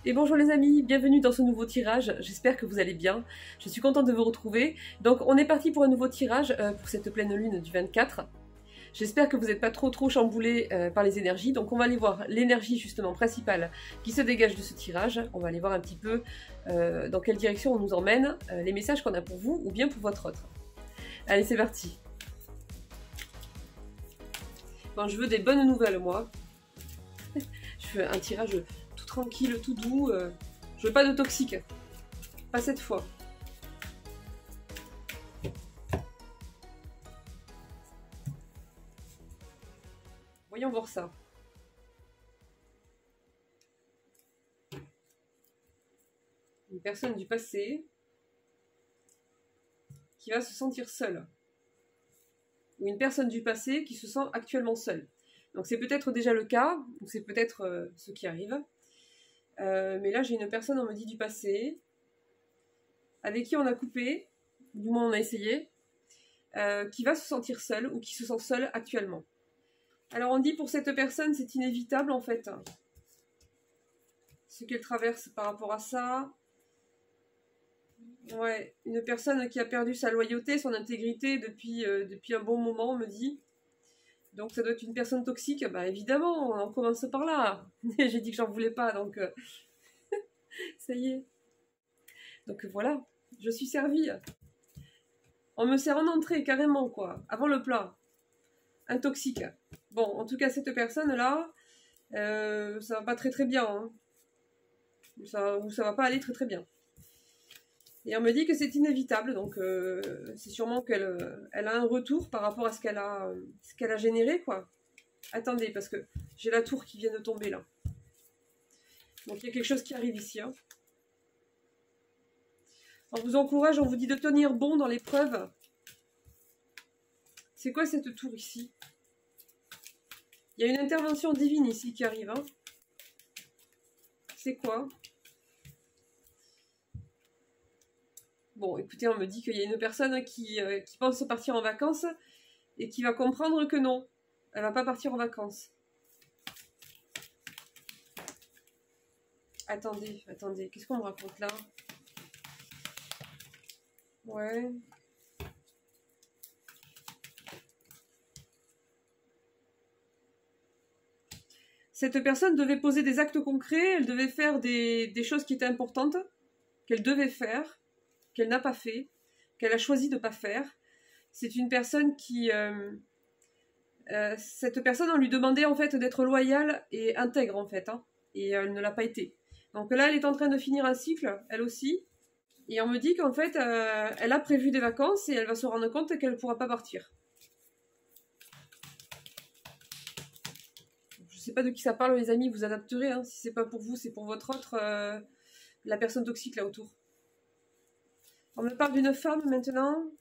Et bonjour les amis, bienvenue dans ce nouveau tirage, j'espère que vous allez bien, je suis contente de vous retrouver. Donc on est parti pour un nouveau tirage pour cette pleine lune du 24. J'espère que vous n'êtes pas trop chamboulés par les énergies, donc on va aller voir l'énergie justement principale qui se dégage de ce tirage. On va aller voir un petit peu dans quelle direction on nous emmène, les messages qu'on a pour vous ou bien pour votre autre. Allez, c'est parti. Bon, je veux des bonnes nouvelles moi. Je veux un tirage tout tranquille, tout doux. Je veux pas de toxique. Pas cette fois. Voyons voir ça. Une personne du passé qui va se sentir seule. Ou une personne du passé qui se sent actuellement seule. Donc c'est peut-être déjà le cas, ou c'est peut-être ce qui arrive. Mais là j'ai une personne, on me dit, du passé, avec qui on a coupé, du moins on a essayé, qui va se sentir seule ou qui se sent seule actuellement. Alors on dit pour cette personne c'est inévitable en fait, ce qu'elle traverse par rapport à ça. Ouais, une personne qui a perdu sa loyauté, son intégrité depuis un bon moment, on me dit. Donc ça doit être une personne toxique. Bah évidemment, on commence par là. J'ai dit que j'en voulais pas, donc ça y est. Donc voilà, je suis servie. On me sert en entrée, carrément, quoi, avant le plat. Un toxique. Bon, en tout cas, cette personne-là, ça va pas très bien. Hein. Ça va pas aller très bien. Et on me dit que c'est inévitable, donc c'est sûrement qu'elle a un retour par rapport à ce qu'elle a généré, quoi. Attendez, parce que j'ai la tour qui vient de tomber, là. Donc il y a quelque chose qui arrive ici. Hein. On vous encourage, on vous dit de tenir bon dans l'épreuve. C'est quoi cette tour ici? Il y a une intervention divine ici qui arrive. Hein. C'est quoi? Bon, écoutez, on me dit qu'il y a une personne qui pense partir en vacances et qui va comprendre que non, elle va pas partir en vacances. Attendez, qu'est-ce qu'on me raconte là? Ouais. Cette personne devait poser des actes concrets, elle devait faire des choses qui étaient importantes, qu'elle devait faire, qu'elle n'a pas fait, qu'elle a choisi de ne pas faire. C'est une personne qui... cette personne, on lui demandait en fait d'être loyale et intègre en fait, hein, et elle ne l'a pas été. Donc là, elle est en train de finir un cycle, elle aussi, et on me dit qu'en fait, elle a prévu des vacances et elle va se rendre compte qu'elle ne pourra pas partir. Je ne sais pas de qui ça parle, les amis, vous adapterez, hein, si c'est pas pour vous, c'est pour votre autre, la personne toxique là autour. On me parle d'une femme maintenant.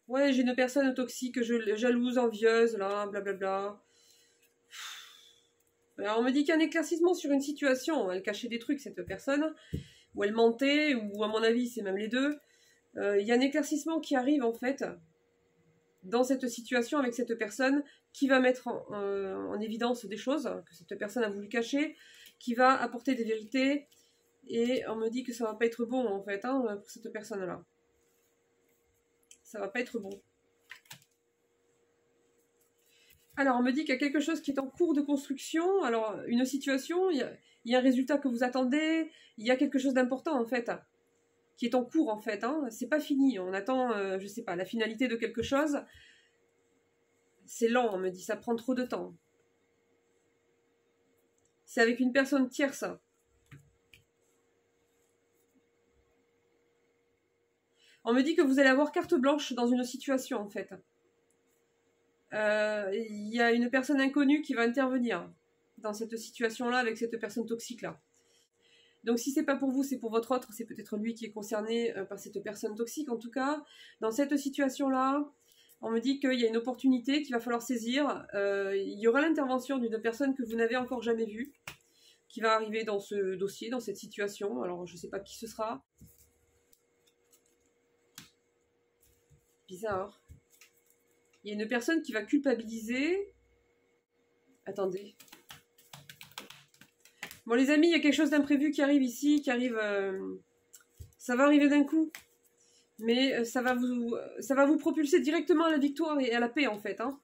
Ouais, j'ai une personne toxique, jalouse, envieuse, là, blablabla. Alors on me dit qu'il y a un éclaircissement sur une situation. Elle cachait des trucs, cette personne. Ou elle mentait, ou à mon avis, c'est même les deux. Il y a un éclaircissement qui arrive, en fait, dans cette situation avec cette personne, qui va mettre en évidence des choses que cette personne a voulu cacher, qui va apporter des vérités. Et on me dit que ça va pas être bon, en fait, hein, pour cette personne-là. Ça va pas être bon. Alors, on me dit qu'il y a quelque chose qui est en cours de construction. Alors, une situation, il y a un résultat que vous attendez. Il y a quelque chose d'important, en fait, qui est en cours, en fait. Hein. C'est pas fini. On attend, je sais pas, la finalité de quelque chose. C'est lent, on me dit. Ça prend trop de temps. C'est avec une personne tierce. On me dit que vous allez avoir carte blanche dans une situation, en fait. Il y a une personne inconnue qui va intervenir dans cette situation-là avec cette personne toxique-là. Donc si c'est pas pour vous, c'est pour votre autre, c'est peut-être lui qui est concerné par cette personne toxique. En tout cas, dans cette situation-là, on me dit qu'il y a une opportunité qu'il va falloir saisir. Il y aura l'intervention d'une personne que vous n'avez encore jamais vue, qui va arriver dans ce dossier, dans cette situation. Alors je sais pas qui ce sera. Bizarre. Il y a une personne qui va culpabiliser. Attendez. Bon les amis, il y a quelque chose d'imprévu qui arrive ici, qui arrive... ça va arriver d'un coup. Mais ça va vous propulser directement à la victoire et à la paix en fait. Hein.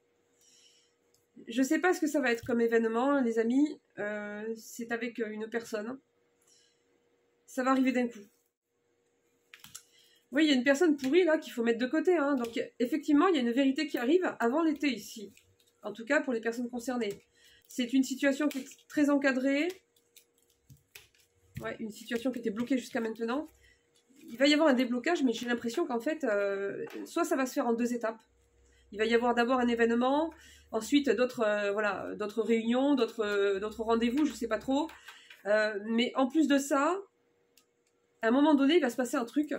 Je sais pas ce que ça va être comme événement, les amis. C'est avec une personne. Ça va arriver d'un coup. Oui, il y a une personne pourrie là qu'il faut mettre de côté. Hein. Donc effectivement, il y a une vérité qui arrive avant l'été ici. En tout cas pour les personnes concernées. C'est une situation qui est très encadrée. Ouais, une situation qui était bloquée jusqu'à maintenant. Il va y avoir un déblocage, mais j'ai l'impression qu'en fait, soit ça va se faire en 2 étapes. Il va y avoir d'abord un événement, ensuite d'autres voilà, d'autres réunions, d'autres rendez-vous, je ne sais pas trop. Mais en plus de ça, à un moment donné, il va se passer un truc,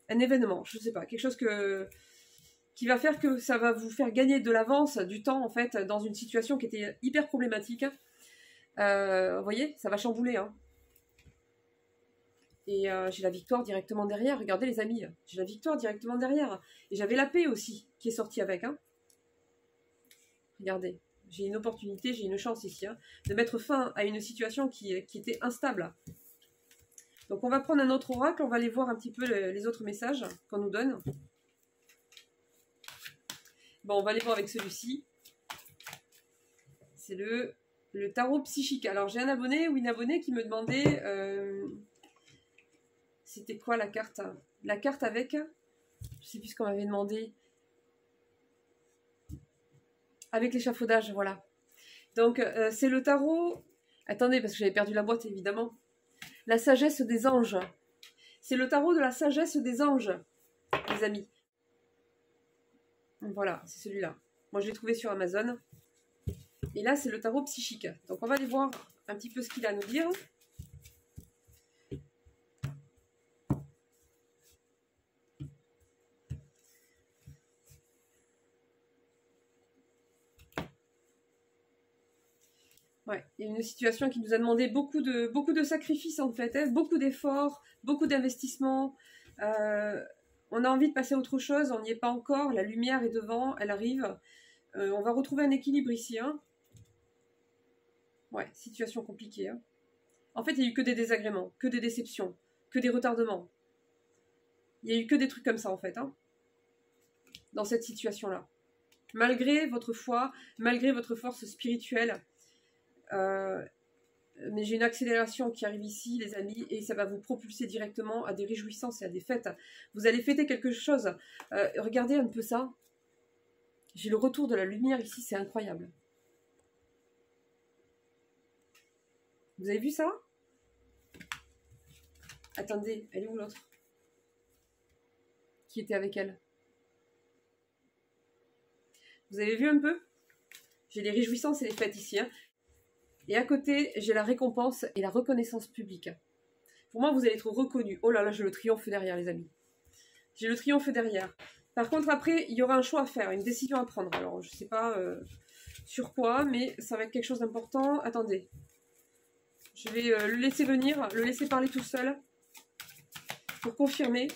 un événement, je ne sais pas, quelque chose qui va faire que ça va vous faire gagner de l'avance, du temps en fait, dans une situation qui était hyper problématique. Vous voyez, ça va chambouler, hein. Et j'ai la victoire directement derrière. Regardez les amis, j'ai la victoire directement derrière. Et j'avais la paix aussi, qui est sortie avec. Hein. Regardez, j'ai une opportunité, j'ai une chance ici, hein, de mettre fin à une situation qui était instable. Donc on va prendre un autre oracle, on va aller voir un petit peu les autres messages qu'on nous donne. Bon, on va aller voir avec celui-ci. C'est le tarot psychique. Alors j'ai un abonné ou une abonnée qui me demandait... c'était quoi la carte? La carte avec, je sais plus ce qu'on m'avait demandé. Avec l'échafaudage, voilà. Donc, c'est le tarot... Attendez, parce que j'avais perdu la boîte, évidemment. La sagesse des anges. C'est le tarot de la sagesse des anges, les amis. Voilà, c'est celui-là. Moi, je l'ai trouvé sur Amazon. Et là, c'est le tarot psychique. Donc, on va aller voir un petit peu ce qu'il a à nous dire. Ouais, il y a une situation qui nous a demandé beaucoup de sacrifices en fait, hein, beaucoup d'efforts, beaucoup d'investissements. On a envie de passer à autre chose, on n'y est pas encore, la lumière est devant, elle arrive. On va retrouver un équilibre ici. Hein. Ouais, situation compliquée. Hein. En fait, il n'y a eu que des désagréments, que des déceptions, que des retardements. Il n'y a eu que des trucs comme ça en fait, hein, dans cette situation-là. Malgré votre foi, malgré votre force spirituelle, mais j'ai une accélération qui arrive ici, les amis, et ça va vous propulser directement à des réjouissances et à des fêtes. Vous allez fêter quelque chose. Regardez un peu ça. J'ai le retour de la lumière ici, c'est incroyable. Vous avez vu ça? Attendez, elle est où l'autre? Qui était avec elle? Vous avez vu un peu? J'ai les réjouissances et les fêtes ici, hein. Et à côté, j'ai la récompense et la reconnaissance publique. Pour moi, vous allez être reconnus. Oh là là, j'ai le triomphe derrière, les amis. J'ai le triomphe derrière. Par contre, après, il y aura un choix à faire, une décision à prendre. Alors, je ne sais pas sur quoi, mais ça va être quelque chose d'important. Attendez. Je vais le laisser venir, le laisser parler tout seul. Pour confirmer.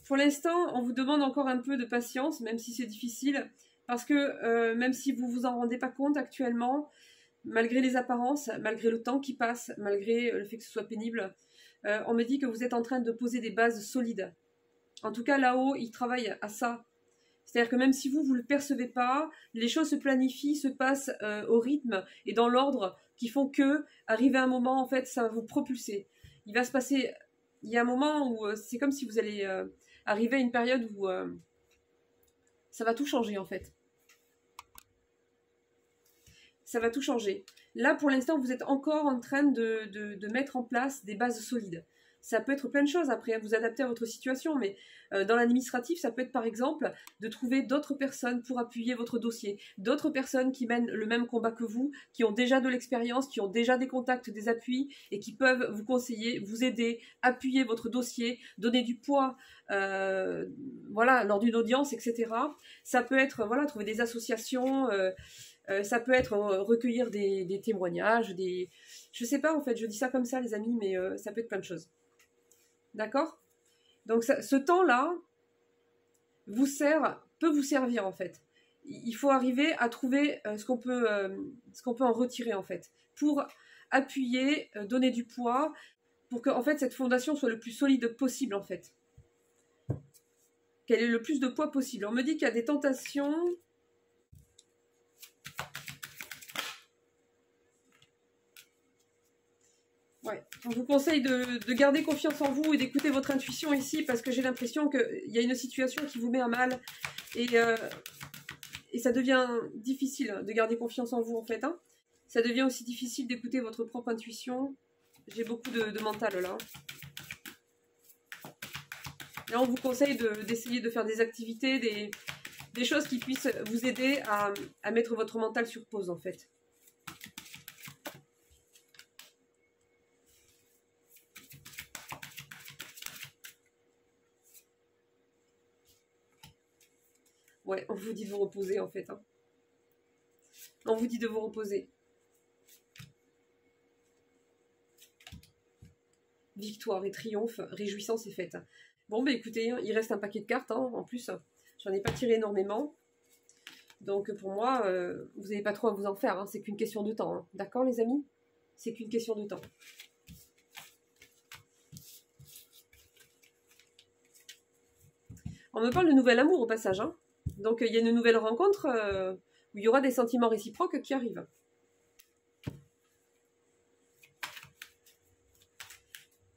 Pour l'instant, on vous demande encore un peu de patience, même si c'est difficile, parce que même si vous ne vous en rendez pas compte actuellement, malgré les apparences, malgré le temps qui passe, malgré le fait que ce soit pénible, on me dit que vous êtes en train de poser des bases solides. En tout cas, là-haut, ils travaillent à ça. C'est-à-dire que même si vous ne le percevez pas, les choses se planifient, se passent au rythme et dans l'ordre qui font que, arrivé à un moment, en fait, ça va vous propulser. Il va se passer... Il y a un moment où c'est comme si vous allez... arriver à une période où ça va tout changer en fait. Ça va tout changer. Là, pour l'instant, vous êtes encore en train de mettre en place des bases solides. Ça peut être plein de choses après, vous adapter à votre situation, mais dans l'administratif, ça peut être par exemple de trouver d'autres personnes pour appuyer votre dossier, d'autres personnes qui mènent le même combat que vous, qui ont déjà de l'expérience, qui ont déjà des contacts, des appuis, et qui peuvent vous conseiller, vous aider, appuyer votre dossier, donner du poids, voilà, lors d'une audience, etc. Ça peut être, voilà, trouver des associations... ça peut être recueillir des témoignages, je sais pas en fait, je dis ça comme ça les amis, mais ça peut être plein de choses. D'accord? Donc ce temps-là peut vous servir en fait. Il faut arriver à trouver ce qu'on peut en retirer en fait, pour appuyer, donner du poids, pour que en fait cette fondation soit le plus solide possible en fait, qu'elle ait le plus de poids possible. On me dit qu'il y a des tentations. Ouais. On vous conseille de garder confiance en vous et d'écouter votre intuition ici, parce que j'ai l'impression qu'il y a une situation qui vous met à mal et ça devient difficile de garder confiance en vous en fait. Hein. Ça devient aussi difficile d'écouter votre propre intuition. J'ai beaucoup de mental là. Là, on vous conseille d'essayer de faire des activités, des choses qui puissent vous aider à mettre votre mental sur pause en fait. Ouais, on vous dit de vous reposer en fait. Hein. On vous dit de vous reposer. Victoire et triomphe, réjouissance et fête. Bon, bah écoutez, il reste un paquet de cartes. Hein, en plus, j'en ai pas tiré énormément. Donc pour moi, vous n'avez pas trop à vous en faire. Hein, c'est qu'une question de temps. Hein. D'accord les amis? C'est qu'une question de temps. On me parle de nouvel amour au passage. Hein. Donc il y a une nouvelle rencontre où il y aura des sentiments réciproques qui arrivent.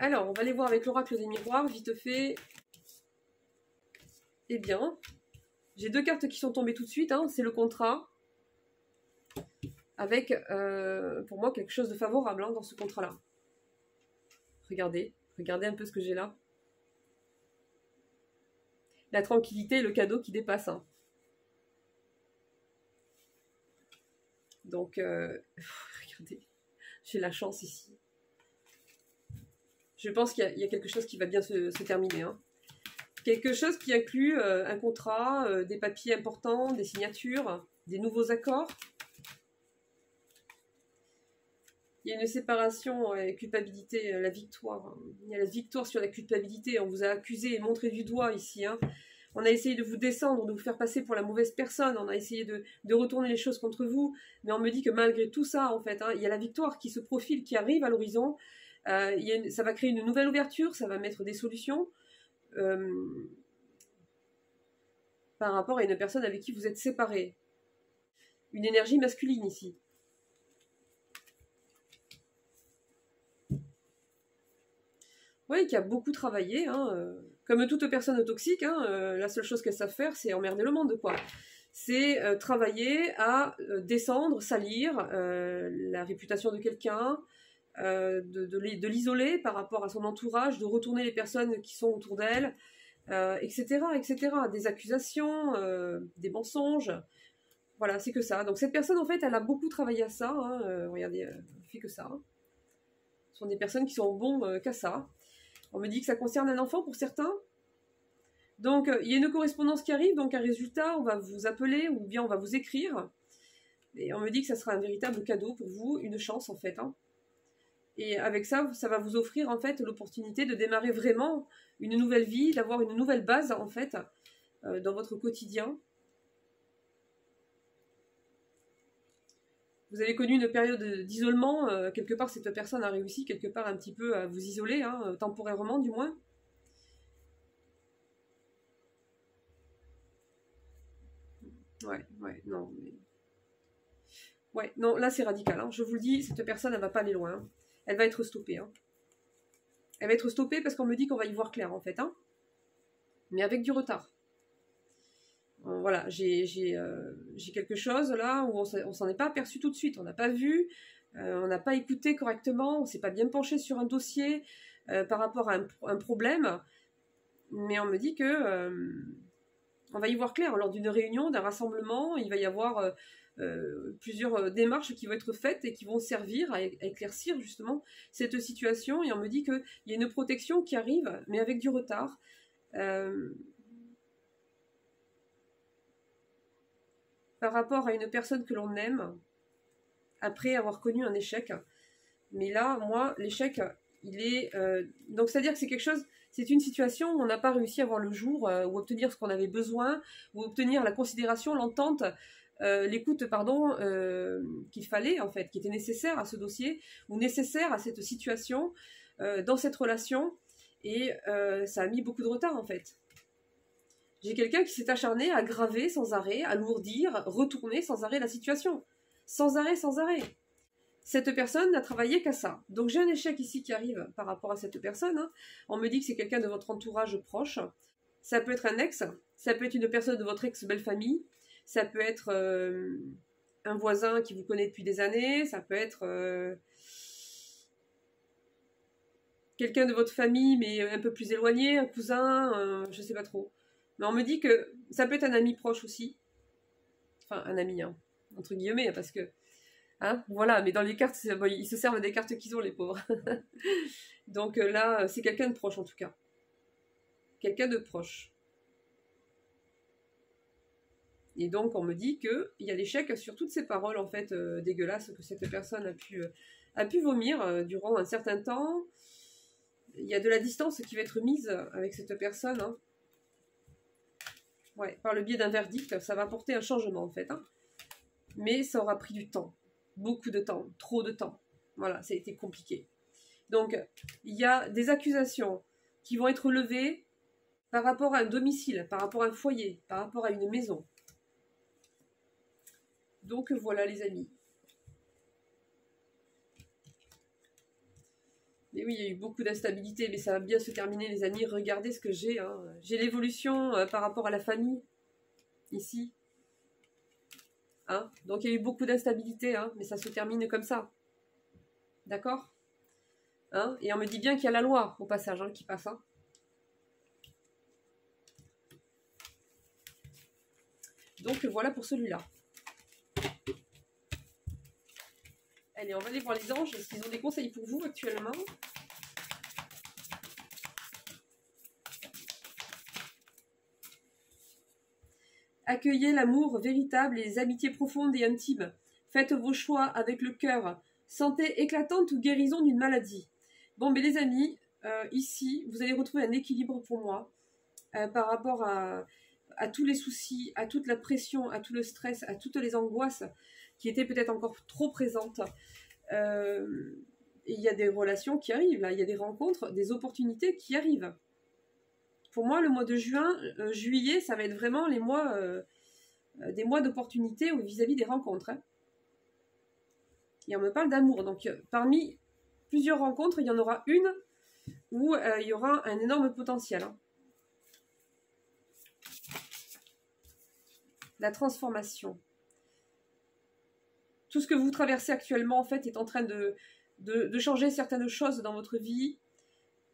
Alors, on va aller voir avec l'oracle des miroirs, vite fait. Eh bien, j'ai deux cartes qui sont tombées tout de suite. Hein. C'est le contrat, avec, pour moi, quelque chose de favorable hein, dans ce contrat-là. Regardez un peu ce que j'ai là. La tranquillité et le cadeau qui dépasse. Hein. Donc, regardez, j'ai la chance ici. Je pense qu'il y a quelque chose qui va bien se terminer. Hein. Quelque chose qui inclut un contrat, des papiers importants, des signatures, des nouveaux accords. Il y a une séparation, culpabilité, la victoire. Il y a la victoire sur la culpabilité. On vous a accusé et montré du doigt ici. Hein. On a essayé de vous descendre, de vous faire passer pour la mauvaise personne. On a essayé de retourner les choses contre vous. Mais on me dit que malgré tout ça, en fait, hein, il y a la victoire qui se profile, qui arrive à l'horizon. Ça va créer une nouvelle ouverture, ça va mettre des solutions par rapport à une personne avec qui vous êtes séparés. Une énergie masculine ici. Oui, qui a beaucoup travaillé. Hein, comme toute personne toxique, hein, la seule chose qu'elles savent faire, c'est emmerder le monde, quoi. C'est travailler à descendre, salir la réputation de quelqu'un, de l'isoler par rapport à son entourage, de retourner les personnes qui sont autour d'elle, etc., etc. Des accusations, des mensonges. Voilà, c'est que ça. Donc cette personne, en fait, elle a beaucoup travaillé à ça. Hein, regardez, elle fait que ça. Hein. Ce sont des personnes qui sont bons qu'à ça. On me dit que ça concerne un enfant pour certains. Donc, il y a une correspondance qui arrive, donc un résultat, on va vous appeler ou bien on va vous écrire. Et on me dit que ça sera un véritable cadeau pour vous, une chance en fait. Hein. Et avec ça, ça va vous offrir en fait l'opportunité de démarrer vraiment une nouvelle vie, d'avoir une nouvelle base en fait dans votre quotidien. Vous avez connu une période d'isolement, quelque part cette personne a réussi quelque part un petit peu à vous isoler, hein, temporairement du moins. Ouais, non. Mais... Ouais, non, là c'est radical. Hein. Je vous le dis, cette personne, elle va pas aller loin. Hein. Elle va être stoppée. Hein. Elle va être stoppée parce qu'on me dit qu'on va y voir clair, en fait. Hein. Mais avec du retard. Voilà, j'ai quelque chose là où on s'en est pas aperçu tout de suite. On n'a pas vu, on n'a pas écouté correctement, on s'est pas bien penché sur un dossier par rapport à un problème. Mais on me dit que on va y voir clair lors d'une réunion, d'un rassemblement. Il va y avoir plusieurs démarches qui vont être faites et qui vont servir à éclaircir justement cette situation. Et on me dit qu'il y a une protection qui arrive, mais avec du retard. Par rapport à une personne que l'on aime, après avoir connu un échec. Mais là, moi, l'échec, il est... donc, c'est-à-dire que c'est quelque chose C'est une situation où on n'a pas réussi à voir le jour, ou obtenir ce qu'on avait besoin, ou obtenir la considération, l'entente, l'écoute, pardon, qu'il fallait, en fait, qui était nécessaire à ce dossier, ou nécessaire à cette situation, dans cette relation, et ça a mis beaucoup de retard, en fait. J'ai quelqu'un qui s'est acharné à graver sans arrêt, à alourdir, retourner sans arrêt la situation. Sans arrêt, sans arrêt. Cette personne n'a travaillé qu'à ça. Donc j'ai un échec ici qui arrive par rapport à cette personne. Hein. On me dit que c'est quelqu'un de votre entourage proche. Ça peut être un ex, ça peut être une personne de votre ex-belle-famille, ça peut être un voisin qui vous connaît depuis des années, ça peut être quelqu'un de votre famille mais un peu plus éloigné, un cousin, je sais pas trop. Mais on me dit que ça peut être un ami proche aussi. Enfin, un ami, hein, entre guillemets, parce que... Hein, voilà, mais dans les cartes, bon, ils se servent des cartes qu'ils ont, les pauvres. Donc là, c'est quelqu'un de proche, en tout cas. Quelqu'un de proche. Et donc, on me dit qu'il y a l'échec sur toutes ces paroles, en fait, dégueulasses que cette personne a pu vomir durant un certain temps. Il y a de la distance qui va être mise avec cette personne, hein. Ouais, par le biais d'un verdict, ça va apporter un changement en fait. Hein. Mais ça aura pris du temps. Beaucoup de temps. Trop de temps. Voilà, ça a été compliqué. Donc, il y a des accusations qui vont être levées par rapport à un domicile, par rapport à un foyer, par rapport à une maison. Donc, voilà les amis. Mais oui, il y a eu beaucoup d'instabilité, mais ça va bien se terminer, les amis. Regardez ce que j'ai. Hein. J'ai l'évolution par rapport à la famille, ici. Hein. Donc, il y a eu beaucoup d'instabilité, hein, mais ça se termine comme ça. D'accord, hein. Et on me dit bien qu'il y a la loi, au passage, hein, qui passe. Hein. Donc, voilà pour celui-là. Allez, on va aller voir les anges. Est-ce qu'ils ont des conseils pour vous actuellement ? Accueillez l'amour véritable et les amitiés profondes et intimes. Faites vos choix avec le cœur. Santé éclatante ou guérison d'une maladie. Bon, mais les amis, ici, vous allez retrouver un équilibre pour moi par rapport à tous les soucis, à toute la pression, à tout le stress, à toutes les angoisses qui étaient peut-être encore trop présentes. Il y a des relations qui arrivent, là. Il y a des rencontres, des opportunités qui arrivent. Pour moi, le mois de juin, juillet, ça va être vraiment les mois, des mois d'opportunités vis-à-vis des rencontres. Hein. Et on me parle d'amour. Donc, parmi plusieurs rencontres, il y en aura une où il y aura un énorme potentiel. Hein. La transformation. Tout ce que vous traversez actuellement, en fait, est en train de changer certaines choses dans votre vie.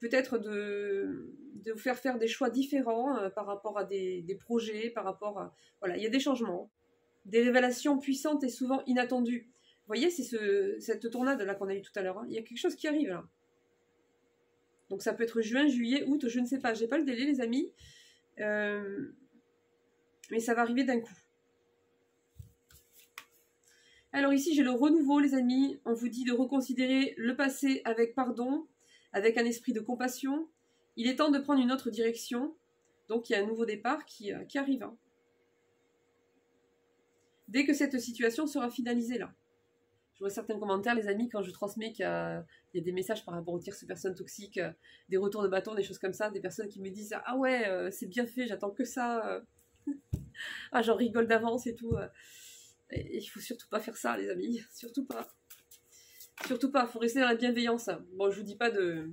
Peut-être de vous faire des choix différents par rapport à des projets, par rapport à... Voilà, il y a des changements. Des révélations puissantes et souvent inattendues. Vous voyez, c'est cette tornade-là qu'on a eue tout à l'heure. Hein. Il y a quelque chose qui arrive, là. Donc ça peut être juin, juillet, août, je ne sais pas. J'ai pas le délai, les amis. Mais ça va arriver d'un coup. Alors ici, j'ai le renouveau, les amis. On vous dit de reconsidérer le passé avec pardon, avec un esprit de compassion. Il est temps de prendre une autre direction. Donc, il y a un nouveau départ qui arrive. Hein. Dès que cette situation sera finalisée, là. Je vois certains commentaires, les amis, quand je transmets qu'il y a des messages par rapport aux tierces personnes toxiques, des retours de bâton, des choses comme ça, des personnes qui me disent « Ah ouais, c'est bien fait, j'attends que ça. » Ah, j'en rigole d'avance et tout. Et il faut surtout pas faire ça, les amis. Surtout pas. Surtout pas, il faut rester dans la bienveillance. Bon, je vous dis pas de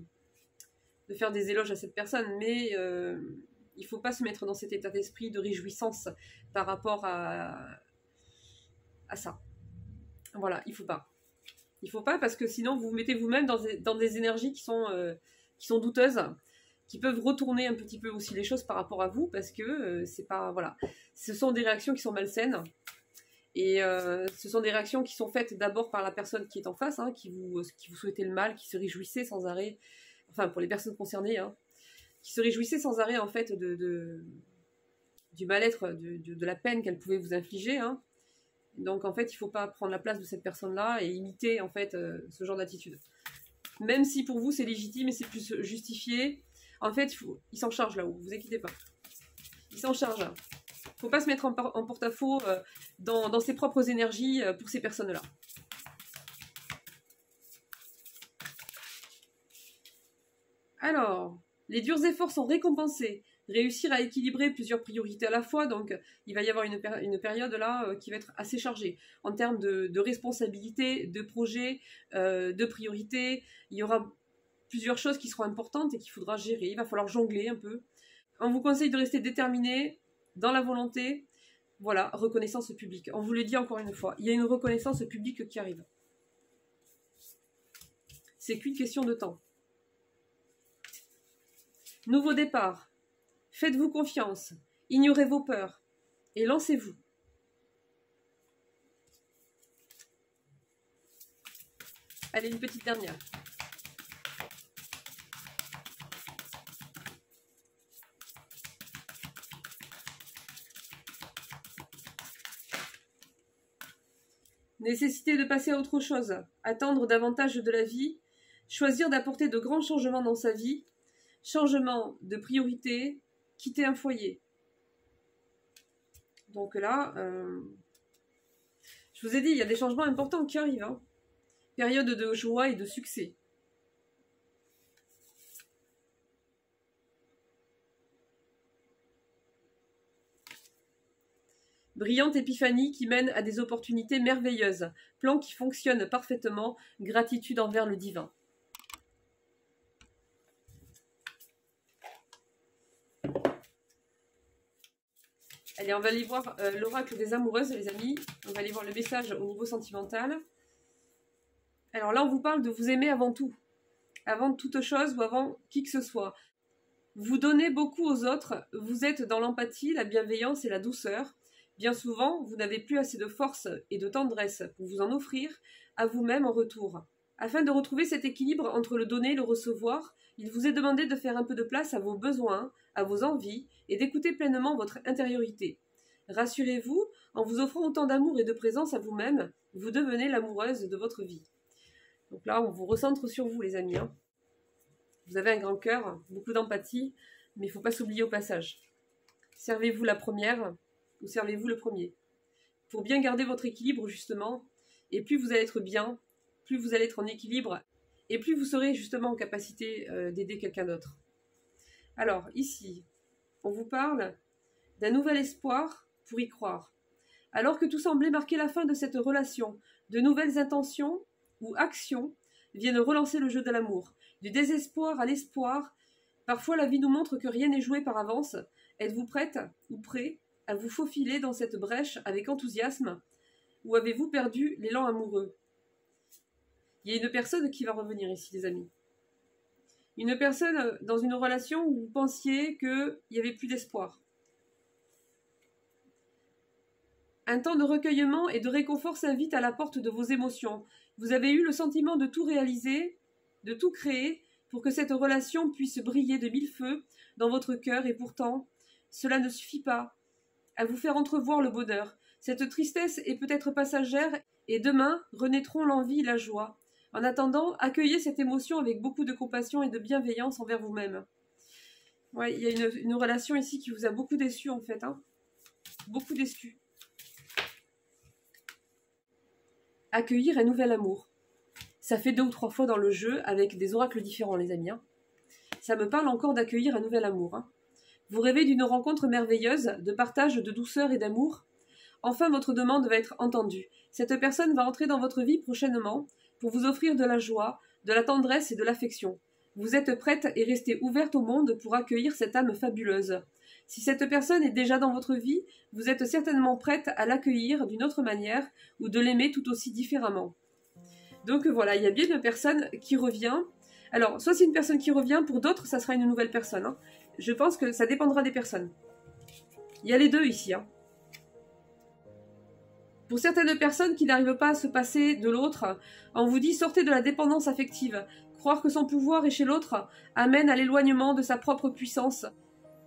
faire des éloges à cette personne, mais il faut pas se mettre dans cet état d'esprit de réjouissance par rapport à ça. Voilà, il faut pas. Il faut pas parce que sinon vous vous mettez vous-même dans des énergies qui sont douteuses, qui peuvent retourner un petit peu aussi les choses par rapport à vous parce que c'est pas... Voilà. Ce sont des réactions qui sont malsaines. Et ce sont des réactions qui sont faites d'abord par la personne qui est en face, hein, qui vous souhaitait le mal, qui se réjouissait sans arrêt, enfin pour les personnes concernées, hein, qui se réjouissait sans arrêt en fait du mal-être, de la peine qu'elle pouvait vous infliger. Hein. Donc en fait, il ne faut pas prendre la place de cette personne-là et imiter en fait ce genre d'attitude. Même si pour vous c'est légitime et c'est plus justifié. En fait, il s'en charge là-haut, vous inquiétez pas. Il s'en charge. Faut pas se mettre en porte-à-faux dans ses propres énergies pour ces personnes-là. Alors, les durs efforts sont récompensés. Réussir à équilibrer plusieurs priorités à la fois, donc il va y avoir une période là qui va être assez chargée en termes de responsabilités, de projets, de priorités. Il y aura plusieurs choses qui seront importantes et qu'il faudra gérer. Il va falloir jongler un peu. On vous conseille de rester déterminé dans la volonté. Voilà, reconnaissance publique. On vous le dit encore une fois, il y a une reconnaissance publique qui arrive. C'est qu'une question de temps. Nouveau départ. Faites-vous confiance. Ignorez vos peurs. Et lancez-vous. Allez, une petite dernière. Nécessité de passer à autre chose, attendre davantage de la vie, choisir d'apporter de grands changements dans sa vie, changement de priorité, quitter un foyer. Donc là, je vous ai dit, il y a des changements importants qui arrivent. Hein. Période de joie et de succès. Brillante épiphanie qui mène à des opportunités merveilleuses. Plan qui fonctionne parfaitement. Gratitude envers le divin. Allez, on va aller voir l'oracle des amoureuses, les amis. On va aller voir le message au niveau sentimental. Alors là, on vous parle de vous aimer avant tout. Avant toute chose ou avant qui que ce soit. Vous donnez beaucoup aux autres. Vous êtes dans l'empathie, la bienveillance et la douceur. Bien souvent, vous n'avez plus assez de force et de tendresse pour vous en offrir à vous-même en retour. Afin de retrouver cet équilibre entre le donner et le recevoir, il vous est demandé de faire un peu de place à vos besoins, à vos envies et d'écouter pleinement votre intériorité. Rassurez-vous, en vous offrant autant d'amour et de présence à vous-même, vous devenez l'amoureuse de votre vie. Donc là, on vous recentre sur vous, les amis. Hein. Vous avez un grand cœur, beaucoup d'empathie, mais il ne faut pas s'oublier au passage. Servez-vous la première ou servez-vous le premier. Pour bien garder votre équilibre, justement, et plus vous allez être bien, plus vous allez être en équilibre, et plus vous serez justement en capacité d'aider quelqu'un d'autre. Alors, ici, on vous parle d'un nouvel espoir pour y croire. Alors que tout semblait marquer la fin de cette relation, de nouvelles intentions ou actions viennent relancer le jeu de l'amour. Du désespoir à l'espoir, parfois la vie nous montre que rien n'est joué par avance. Êtes-vous prête ou prêt à vous faufiler dans cette brèche avec enthousiasme, ou avez-vous perdu l'élan amoureux? Il y a une personne qui va revenir ici, les amis. Une personne dans une relation où vous pensiez qu'il n'y avait plus d'espoir. Un temps de recueillement et de réconfort s'invite à la porte de vos émotions. Vous avez eu le sentiment de tout réaliser, de tout créer, pour que cette relation puisse briller de mille feux dans votre cœur, et pourtant, cela ne suffit pas à vous faire entrevoir le bonheur. Cette tristesse est peut-être passagère, et demain renaîtront l'envie et la joie. En attendant, accueillez cette émotion avec beaucoup de compassion et de bienveillance envers vous-même. Ouais, il y a une relation ici qui vous a beaucoup déçu en fait. Hein. Beaucoup déçu. Accueillir un nouvel amour. Ça fait 2 ou 3 fois dans le jeu avec des oracles différents, les amis. Hein. Ça me parle encore d'accueillir un nouvel amour. Hein. Vous rêvez d'une rencontre merveilleuse, de partage de douceur et d'amour. Enfin, votre demande va être entendue. Cette personne va entrer dans votre vie prochainement pour vous offrir de la joie, de la tendresse et de l'affection. Vous êtes prête et restez ouverte au monde pour accueillir cette âme fabuleuse. Si cette personne est déjà dans votre vie, vous êtes certainement prête à l'accueillir d'une autre manière ou de l'aimer tout aussi différemment. Donc voilà, il y a bien une personne qui revient. Alors, soit c'est une personne qui revient, pour d'autres, ça sera une nouvelle personne. Hein. Je pense que ça dépendra des personnes. Il y a les deux ici. Hein. Pour certaines personnes qui n'arrivent pas à se passer de l'autre, on vous dit sortez de la dépendance affective. Croire que son pouvoir est chez l'autre amène à l'éloignement de sa propre puissance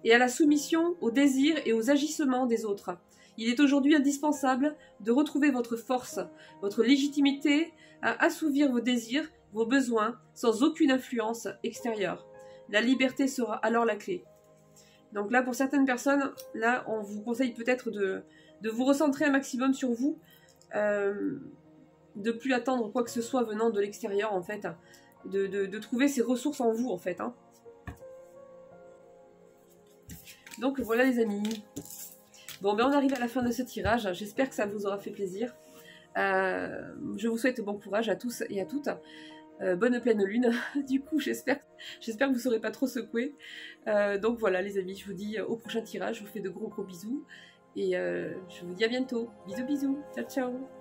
et à la soumission aux désirs et aux agissements des autres. Il est aujourd'hui indispensable de retrouver votre force, votre légitimité à assouvir vos désirs, vos besoins, sans aucune influence extérieure. La liberté sera alors la clé. Donc là, pour certaines personnes, là, on vous conseille peut-être de vous recentrer un maximum sur vous, de plus attendre quoi que ce soit venant de l'extérieur, en fait, de trouver ses ressources en vous, en fait. Hein. Donc voilà les amis. Bon, ben on arrive à la fin de ce tirage. J'espère que ça vous aura fait plaisir. Je vous souhaite bon courage à tous et à toutes. Bonne pleine lune. Du coup, j'espère que vous ne serez pas trop secoués. Donc voilà les amis, je vous dis au prochain tirage. Je vous fais de gros bisous. Et je vous dis à bientôt. Bisous bisous. Ciao ciao.